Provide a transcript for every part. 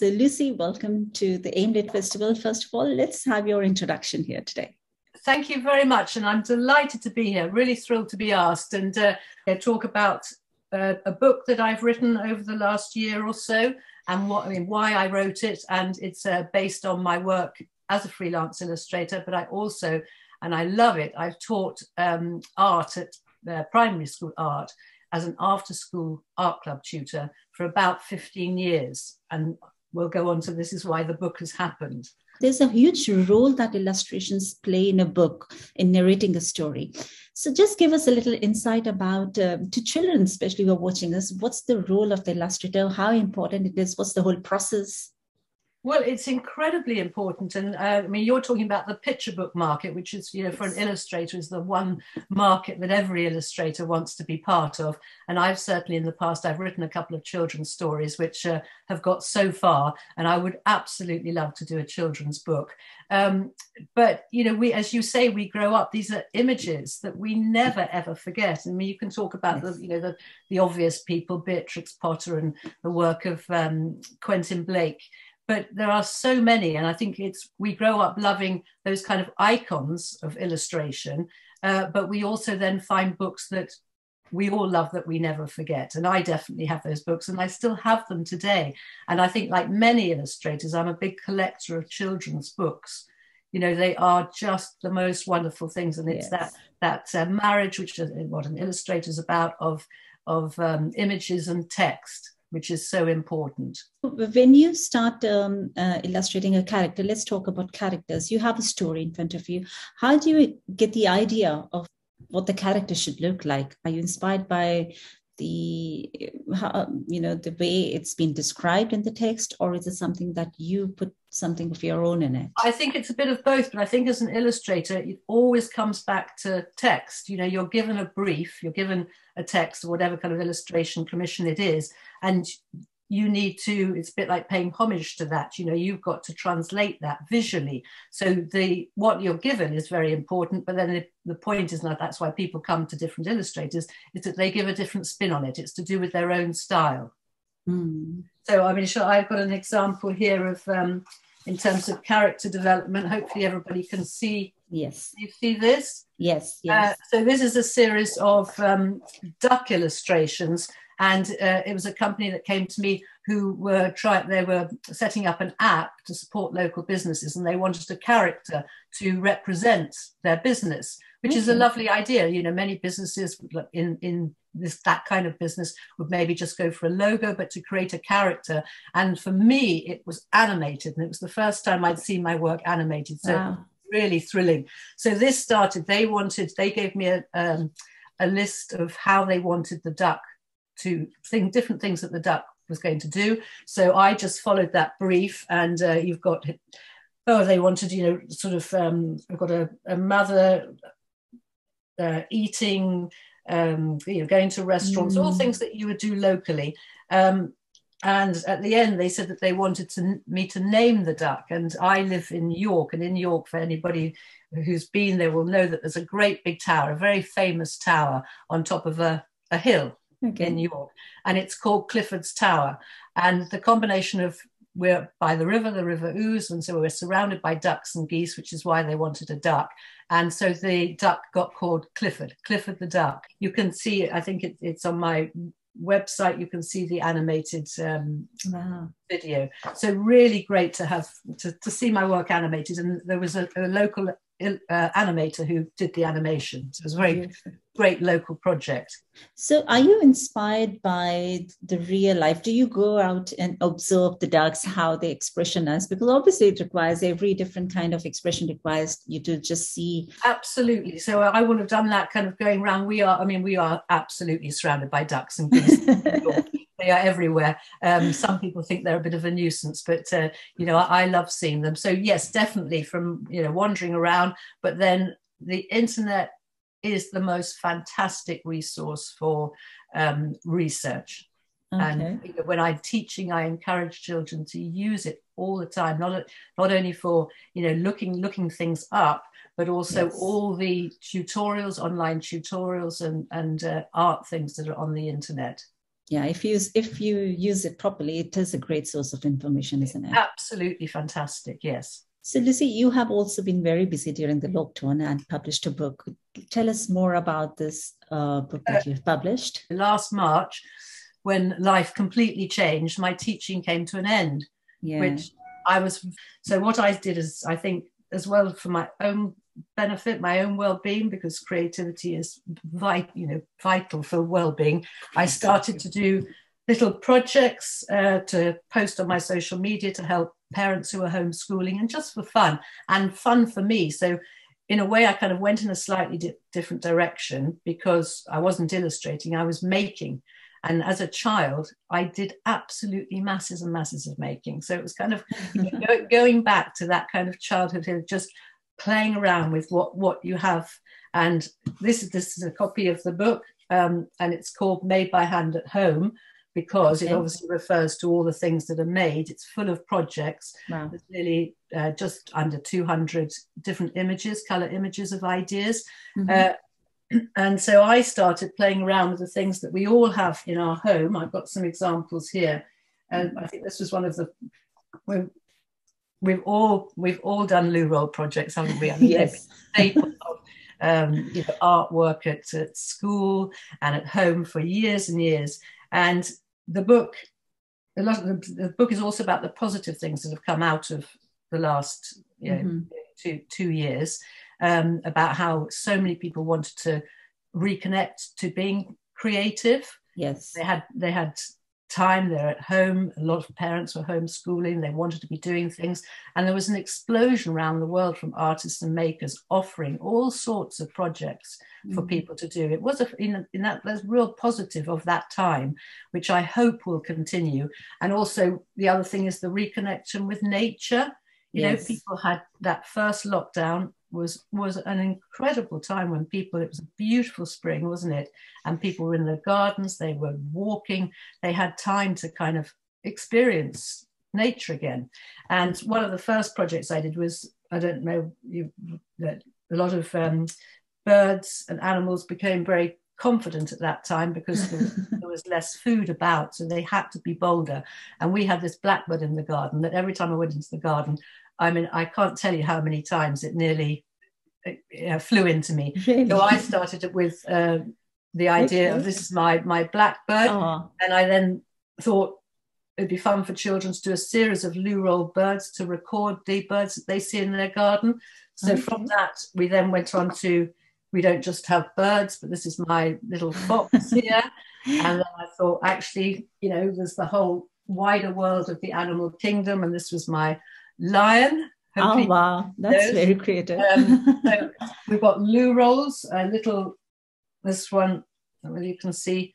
So Lucy, welcome to the Aimed at Festival. First of all, let's have your introduction here today. Thank you very much. And I'm delighted to be here, really thrilled to be asked and talk about a book that I've written over the last year or so and why I wrote it. And it's based on my work as a freelance illustrator, but I also, and I love it, I've taught art at primary school art as an after-school art club tutor for about 15 years. And we'll go on to this is why the book has happened. There's a huge role that illustrations play in a book, in narrating a story. So just give us a little insight about, to children especially who are watching us, what's the role of the illustrator, how important it is, what's the whole process? Well, it's incredibly important. And you're talking about the picture book market, which is, for an illustrator is the one market that every illustrator wants to be part of. And I've certainly in the past, I've written a couple of children's stories, which have got so far. And I would absolutely love to do a children's book. But, as you say, we grow up, these are images that we never, ever forget. You can talk about the obvious people, Beatrix Potter and the work of Quentin Blake. But there are so many, and I think we grow up loving those kind of icons of illustration, but we also then find books that we all love that we never forget. And I definitely have those books, and I still have them today. And I think, like many illustrators, I'm a big collector of children's books. They are just the most wonderful things, and it's that marriage, which is what an illustrator is about, of images and text, which is so important. When you start illustrating a character, let's talk about characters. You have a story in front of you. How do you get the idea of what the character should look like? Are you inspired by the way it's been described in the text, or is it something that you put something of your own in it? I think it's a bit of both, but I think as an illustrator, it always comes back to text. You're given a brief, you're given a text or whatever kind of illustration commission it is, and you need to, it's a bit like paying homage to that. You've got to translate that visually. So what you're given is very important, but then the point is not, that's why people come to different illustrators, is that they give a different spin on it. It's to do with their own style. So, I've got an example here of, in terms of character development, hopefully everybody can see. Yes. You see this? Yes. So this is a series of duck illustrations. And it was a company that came to me who they were setting up an app to support local businesses, and they wanted a character to represent their business, which is a lovely idea. Many businesses in that kind of business would maybe just go for a logo, but to create a character. And for me, it was animated, and it was the first time I'd seen my work animated. So wow. Really thrilling. So this started, they gave me a list of how they wanted the duck to think different things that the duck was going to do. So I just followed that brief, and you've got, they wanted, I've got a mother eating, going to restaurants, all things that you would do locally. And at the end, they said that they wanted me to name the duck. And I live in York, and in York, for anybody who's been there will know that there's a great big tower, a very famous tower on top of a hill. Okay. In York, and it's called Clifford's Tower. And the combination of, we're by the river Ouse, and so we're surrounded by ducks and geese, which is why they wanted a duck. And so the duck got called Clifford the duck. You can see, I think it's on my website, you can see the animated video. So really great to have to see my work animated. And there was a local animator who did the animation. So it was a very great local project. So are you inspired by the real life? Do you go out and observe the ducks, how the expression is? Because obviously it requires every different kind of expression requires you to just see. Absolutely. So I would have done that kind of going around. We are absolutely surrounded by ducks and geese. They are everywhere. Some people think they're a bit of a nuisance, but I love seeing them. So yes, definitely from wandering around. But then the internet is the most fantastic resource for research. Okay. And when I'm teaching, I encourage children to use it all the time, not only for looking things up, but also all the tutorials, online tutorials, and art things that are on the internet. Yeah, if you use it properly, it is a great source of information, isn't it? Absolutely fantastic, yes. So, Lucy, you have also been very busy during the lockdown and published a book. Tell us more about this book that you've published. Last March, when life completely changed, my teaching came to an end, which so what I did is, I think, as well for my own benefit, my own well-being, because creativity is vital for well-being. I started to do little projects to post on my social media to help parents who are homeschooling, and just for fun for me. So in a way, I kind of went in a slightly different direction, because I wasn't illustrating, I was making. And as a child, I did absolutely masses and masses of making. So it was kind of going back to that kind of childhood, just playing around with what you have. And this is a copy of the book, and it's called Made by Hand at Home, because it obviously refers to all the things that are made. It's full of projects. Wow. There's nearly just under 200 different images, color images of ideas. Mm-hmm. And so I started playing around with the things that we all have in our home. I've got some examples here. And I think this was one of the, we've all done loo roll projects, haven't we? I mean, yes. Staple of artwork at school and at home for years and years. And the book is also about the positive things that have come out of the last two years. About how so many people wanted to reconnect to being creative. Yes. They had time, they're at home. A lot of parents were homeschooling. They wanted to be doing things. And there was an explosion around the world from artists and makers offering all sorts of projects for people to do. It was there's real positive of that time, which I hope will continue. And also the other thing is the reconnection with nature. You know, people had that first lockdown was an incredible time when it was a beautiful spring, wasn't it? And people were in their gardens, they were walking, they had time to kind of experience nature again. And one of the first projects I did was, I don't know, a lot of birds and animals became very confident at that time because there was less food about, so they had to be bolder. And we had this blackbird in the garden that every time I went into the garden, I mean, I can't tell you how many times it nearly flew into me. Really? So I started with the idea of, this is my blackbird. And I then thought it'd be fun for children to do a series of loo roll birds to record the birds that they see in their garden. So from that, we then went on to, we don't just have birds, but this is my little fox here. And then I thought, actually, there's the whole wider world of the animal kingdom. And this was my lion. Oh, wow. That's very creative. So we've got loo rolls, this one, well, you can see.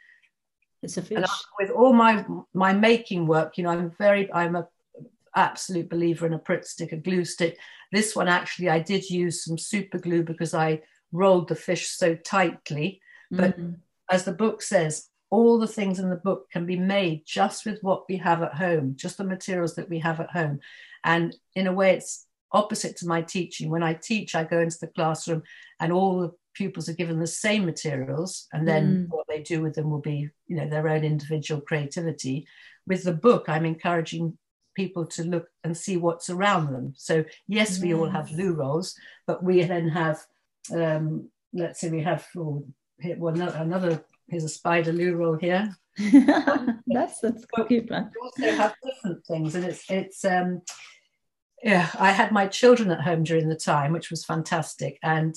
It's a fish. And with all my making work, I'm an absolute believer in a Pritt stick, a glue stick. This one, actually, I did use some super glue because I rolled the fish so tightly. But as the book says, all the things in the book can be made just with what we have at home, just the materials that we have at home. And in a way, it's opposite to my teaching. When I teach, I go into the classroom and all the pupils are given the same materials, and then what they do with them will be, their own individual creativity. With the book, I'm encouraging people to look and see what's around them. So yes, we all have loo rolls, but we then have, let's say we have, here's a spider loo roll here. That's cute one. We also have different things, and it's I had my children at home during the time, which was fantastic, and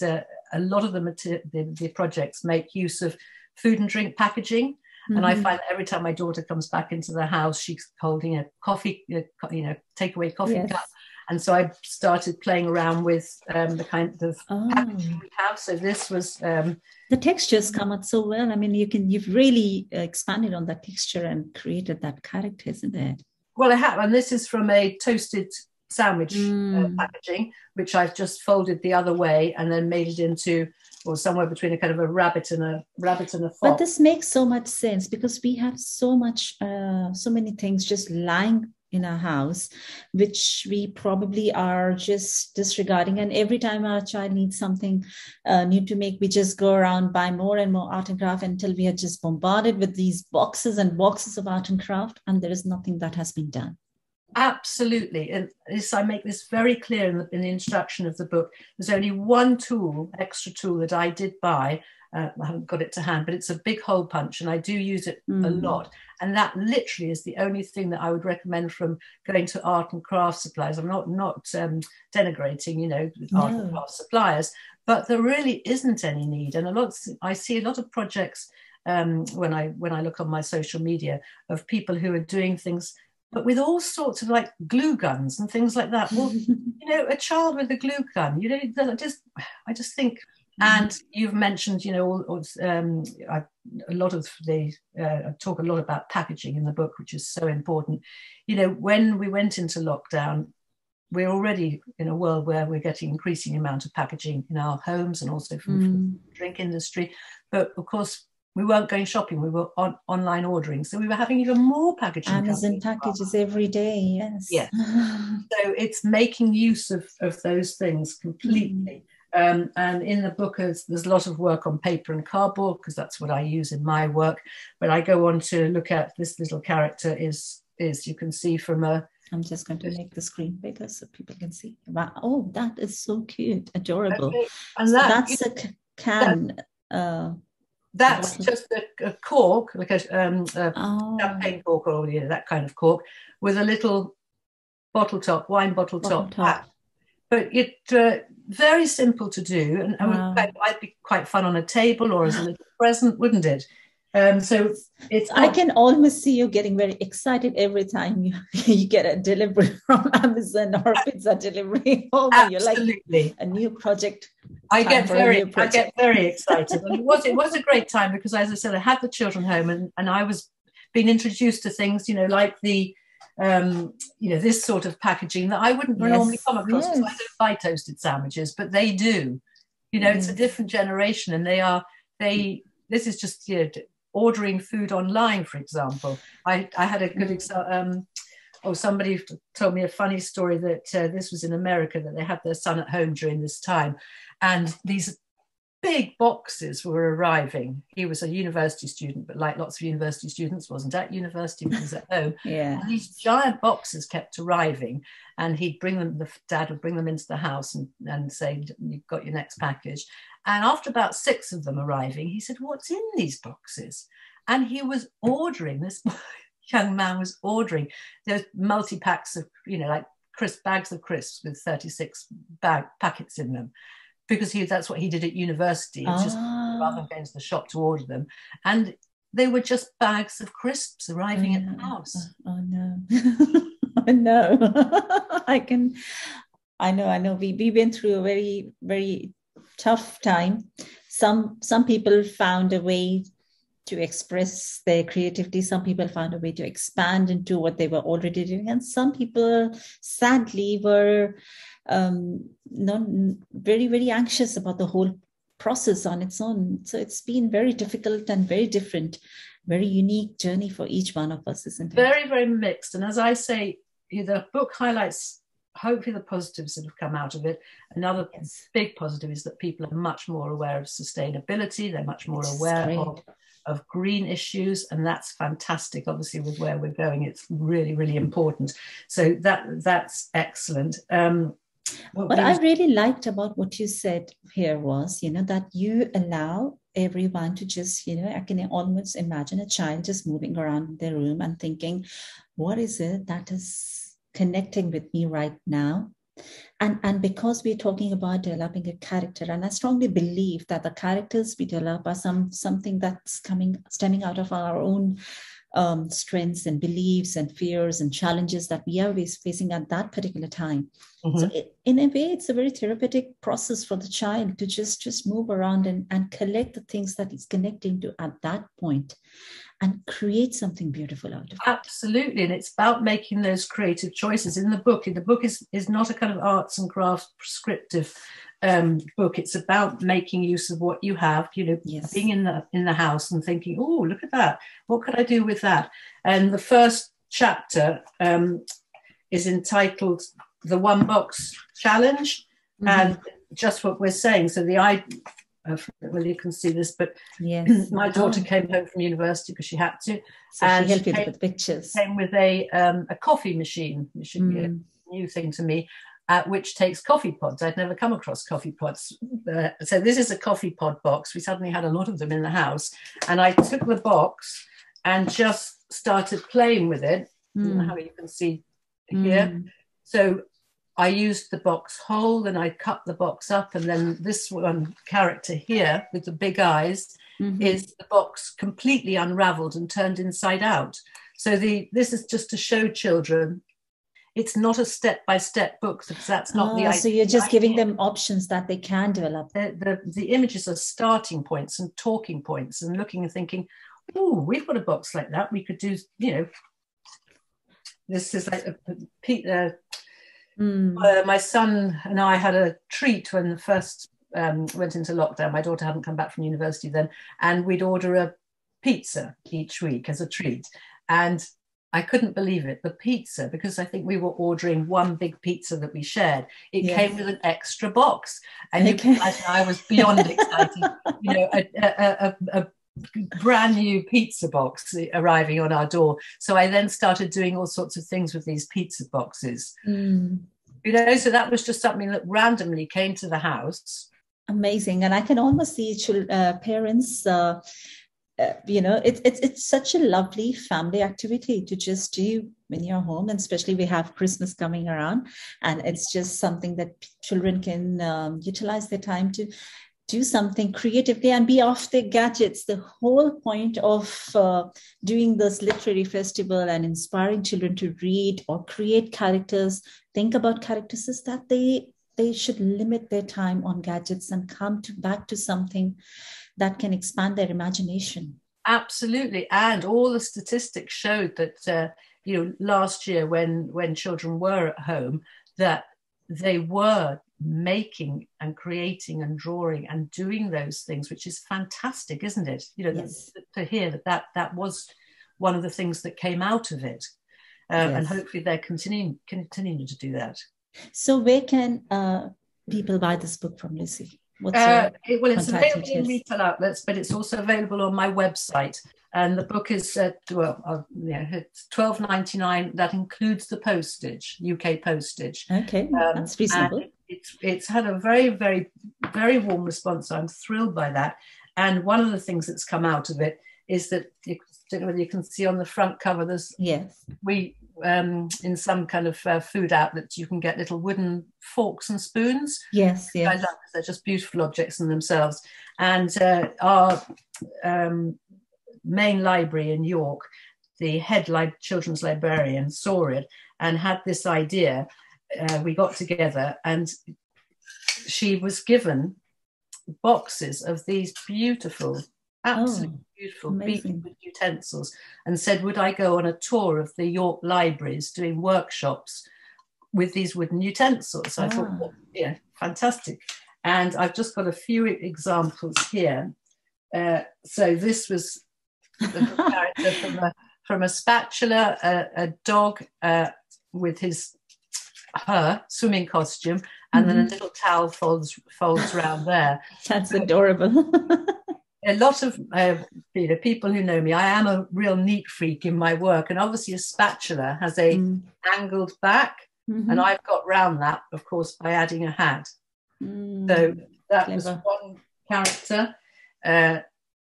a lot of the projects make use of food and drink packaging. And I find that every time my daughter comes back into the house, she's holding a coffee, takeaway coffee cup. And so I started playing around with the kind of packaging we have. So this was the textures come out so well. I mean, you've really expanded on that texture and created that character, isn't it? Well, I have, and this is from a toasted sandwich packaging, which I've just folded the other way and then made it into, or somewhere between a kind of a rabbit and a fox. But this makes so much sense because we have so many things just lying in our house, which we probably are just disregarding. And every time our child needs something new to make, we just go around, buy more and more art and craft until we are just bombarded with these boxes and boxes of art and craft, and there is nothing that has been done. Absolutely. And this, I make this very clear in the introduction of the book. There's only one extra tool that I did buy. I haven't got it to hand, but it's a big hole punch, and I do use it a lot. And that literally is the only thing that I would recommend from going to art and craft suppliers. I'm not denigrating, art and craft suppliers, but there really isn't any need. And I see a lot of projects when I look on my social media of people who are doing things, but with all sorts of like glue guns and things like that. Well, a child with a glue gun, I just think. And you've mentioned, I talk a lot about packaging in the book, which is so important. When we went into lockdown, we're already in a world where we're getting increasing amount of packaging in our homes and also from the drink industry. But of course, we weren't going shopping. We were online ordering. So we were having even more packaging. Amazon packages every day, yes. Yeah. So it's making use of those things completely. And in the book, there's a lot of work on paper and cardboard, because that's what I use in my work. But I go on to look at this little character is you can see from a... I'm just going to make the screen bigger so people can see. Wow. Oh, that is so cute, adorable. Okay. And so that's a can. That's just a cork, like a champagne cork, or that kind of cork, with a little wine bottle top. But it's very simple to do, and might be quite fun on a table or as a little present, wouldn't it? So it's. I can almost see you getting very excited every time you get a delivery from Amazon or pizza delivery home. Absolutely, you're like a new project. I get very excited, and it was a great time because, as I said, I had the children home, and I was being introduced to things, like the. This sort of packaging that I wouldn't normally come across, because I don't buy toasted sandwiches, but they do. It's a different generation, and this is just ordering food online, for example. I had a good example. Somebody told me a funny story that this was in America, that they had their son at home during this time, and these big boxes were arriving. He was a university student, but like lots of university students, wasn't at university, but was at home. And these giant boxes kept arriving, and the dad would bring them into the house and say, "You've got your next package." And after about 6 of them arriving, he said, "What's in these boxes?" And he was ordering, this young man was ordering those multi-packs of, like bags of crisps with 36 packets in them. Because that's what he did at university. It's just rather than going to the shop to order them. And they were just bags of crisps arriving at the house. Oh no. I know. I know. We went through a very, very tough time. Some people found a way to express their creativity. Some people found a way to expand into what they were already doing. And some people, sadly, were not very, very anxious about the whole process on its own. So it's been very difficult and very different, very unique journey for each one of us, isn't it? Very, very mixed. And as I say, the book highlights hopefully the positives that have come out of it. Another big positive is that people are much more aware of sustainability. They're much more aware of green issues, and that's fantastic. Obviously, with where we're going, it's really, really important. So that's excellent. What I really liked about what you said here was, that you allow everyone to just, I can almost imagine a child just moving around their room and thinking, what is it that is connecting with me right now? And because we're talking about developing a character, and I strongly believe that the characters we develop are something that's stemming out of our own strengths and beliefs and fears and challenges that we are facing at that particular time. So in a way, it's a very therapeutic process for the child to just move around and collect the things that he's connecting to at that point and create something beautiful out of it. Absolutely. And it's about making those creative choices. In the book is not a kind of arts and crafts prescriptive book. It's about making use of what you have, being in the house and thinking, oh, look at that. What could I do with that? And the first chapter is entitled The One Box Challenge. And just what we're saying. So well, you can see this, but yes. My daughter came home from university because she had to. So and she helped you with the pictures. Came with a coffee machine, which should be a new thing to me, which takes coffee pods. I'd never come across coffee pods. So this is a coffee pod box. We suddenly had a lot of them in the house. And I took the box and just started playing with it. I don't know how you can see here. So I used the box whole, and I cut the box up, and then this one character here with the big eyes is the box completely unraveled and turned inside out. So this is just to show children it's not a step-by-step book, because that's not the idea. So you're just giving them options that they can develop. The images are starting points and talking points, and looking and thinking, oh, we've got a box like that. We could do, this is like my son and I had a treat when the first went into lockdown. My daughter hadn't come back from university then, and we'd order a pizza each week as a treat. And I couldn't believe it. The pizza, because I think we were ordering one big pizza that we shared, it came with an extra box. And you can imagine I was beyond excited. A brand new pizza box arriving on our door. So I then started doing all sorts of things with these pizza boxes. So that was just something that randomly came to the house. Amazing. And I can almost see parents, it's such a lovely family activity to just do when you're home, and especially we have Christmas coming around, and it's just something that children can utilize their time to do something creatively and be off their gadgets. The whole point of doing this literary festival and inspiring children to read or create characters, think about characters, is that they should limit their time on gadgets and come back to something that can expand their imagination. Absolutely. And all the statistics showed that, last year when children were at home, that they were making and creating and drawing and doing those things, which is fantastic, isn't it? Yes. To hear that was one of the things that came out of it. And hopefully they're continuing to do that. So where can people buy this book from, Lucy? It's available in retail outlets, but it's also available on my website. And the book is it's $12.99. That includes the postage, UK postage. Okay, that's reasonable. It's had a very, very, very warm response. I'm thrilled by that. And one of the things that's come out of it is that you can see on the front cover. In some kind of food outlets, you can get little wooden forks and spoons. Yes. I love, because they're just beautiful objects in themselves. And our main library in York, the head children's librarian saw it and had this idea. We got together, and she was given boxes of these beautiful, absolutely beautiful beaded utensils, and said, would I go on a tour of the York libraries doing workshops with these wooden utensils? So I thought, fantastic. And I've just got a few examples here. So this was the character from a spatula, a dog with her swimming costume, and then a little towel folds around there. That's adorable. A lot of people who know me, I am a real neat freak in my work, and obviously a spatula has a angled back, and I've got round that, of course, by adding a hat. So that was one character.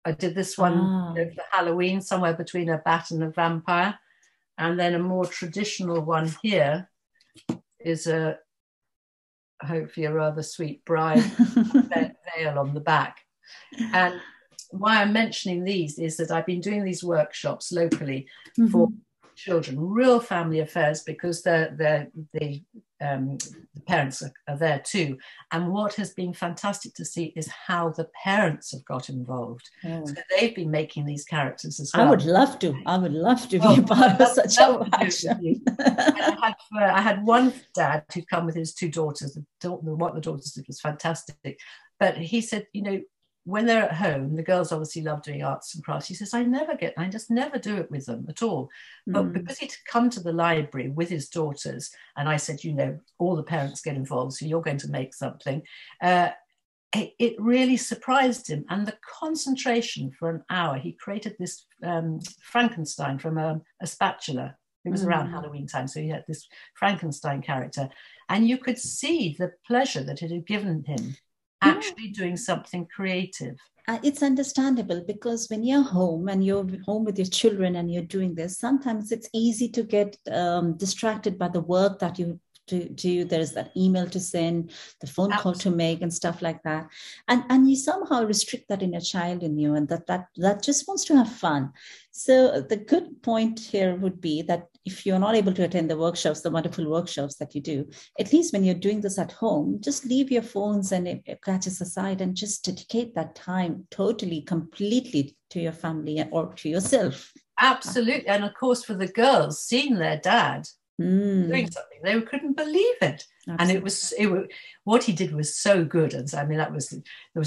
I did this one for Halloween, somewhere between a bat and a vampire. And then a more traditional one here is hopefully a rather sweet bride veil on the back. And why I'm mentioning these is that I've been doing these workshops locally for children, real family affairs, because the parents are there too. And what has been fantastic to see is how the parents have got involved. So they've been making these characters as well. I would love to be a part of such a workshop. I had one dad who'd come with his two daughters. What the daughters did was fantastic. But he said, when they're at home, the girls obviously love doing arts and crafts. He says, I just never do it with them at all. But because he'd come to the library with his daughters, and I said, all the parents get involved, so you're going to make something. It really surprised him. And the concentration for an hour, he created this Frankenstein from a spatula. It was around Halloween time, so he had this Frankenstein character. And you could see the pleasure that it had given him actually doing something creative. It's understandable, because when you're home and you're home with your children and you're doing this, sometimes it's easy to get distracted by the work that you do. There's that email to send, the phone call to make, and stuff like that. And you somehow restrict that inner child in you, and that just wants to have fun. So the good point here would be that if you're not able to attend the workshops, the wonderful workshops that you do, at least when you're doing this at home, just leave your phones and gadgets aside and just dedicate that time totally, completely to your family or to yourself. Absolutely. And of course, for the girls, seeing their dad doing something, they couldn't believe it. Absolutely. And it was what he did was so good. And so, I mean, there was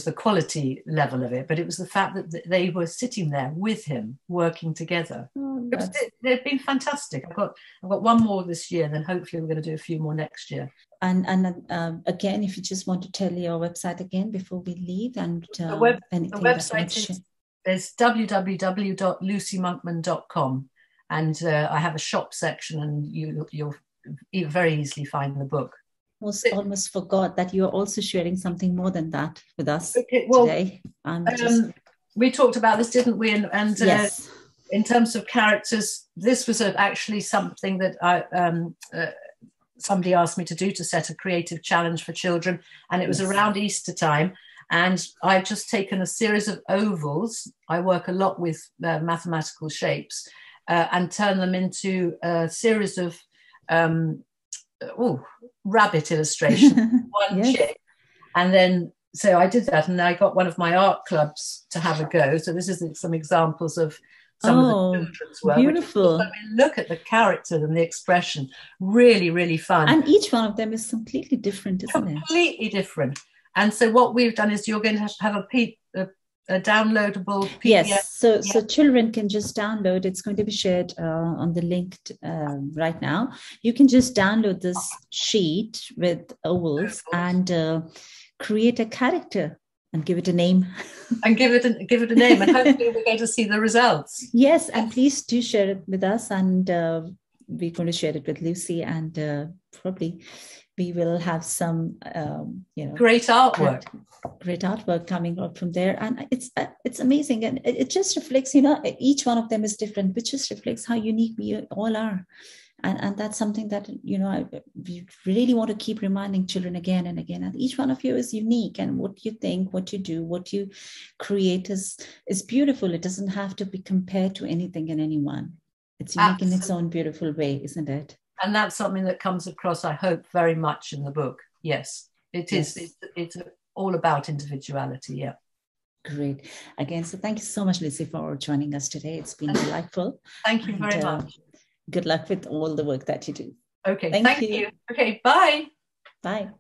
the quality level of it, but it was the fact that they were sitting there with him, working together. They've been fantastic. I've got one more this year, then hopefully we're going to do a few more next year. And again, if you just want to tell your website again before we leave, and the website is www.lucymonkman.com. And I have a shop section, and you'll very easily find the book. Almost forgot that you are also sharing something more than that with us today. We talked about this, didn't we? And yes. In terms of characters, this was actually something that somebody asked me to do, to set a creative challenge for children, and it was around Easter time. And I've just taken a series of ovals. I work a lot with mathematical shapes. And turn them into a series of rabbit illustration, one chick. And then, so I did that, and I got one of my art clubs to have a go. So this is some examples of some of the children's work. Beautiful. I mean, look at the character and the expression. Really, really fun. And each one of them is completely different, isn't it? Completely different. And so what we've done is you're going to have a downloadable PDF. Yes, so children can just download. It's going to be shared on the link right now. You can just download this sheet with ovals and create a character and give it a name. And give it a name, and hopefully we're going to see the results. Yes, and please do share it with us, and we're going to share it with Lucy, and probably we will have some great artwork coming out from there. And it's amazing, and it just reflects, each one of them is different, which just reflects how unique we all are. And that's something that we really want to keep reminding children again and again. And each one of you is unique, and what you think, what you do, what you create is beautiful. It doesn't have to be compared to anything and anyone. It's unique in its own beautiful way, isn't it? And that's something that comes across, I hope, very much in the book. Yes, it is. It's all about individuality. Yeah. Great. Again, so thank you so much, Lucy, for joining us today. It's been delightful. Thank you very much. Good luck with all the work that you do. Okay. Thank you. Okay. Bye. Bye.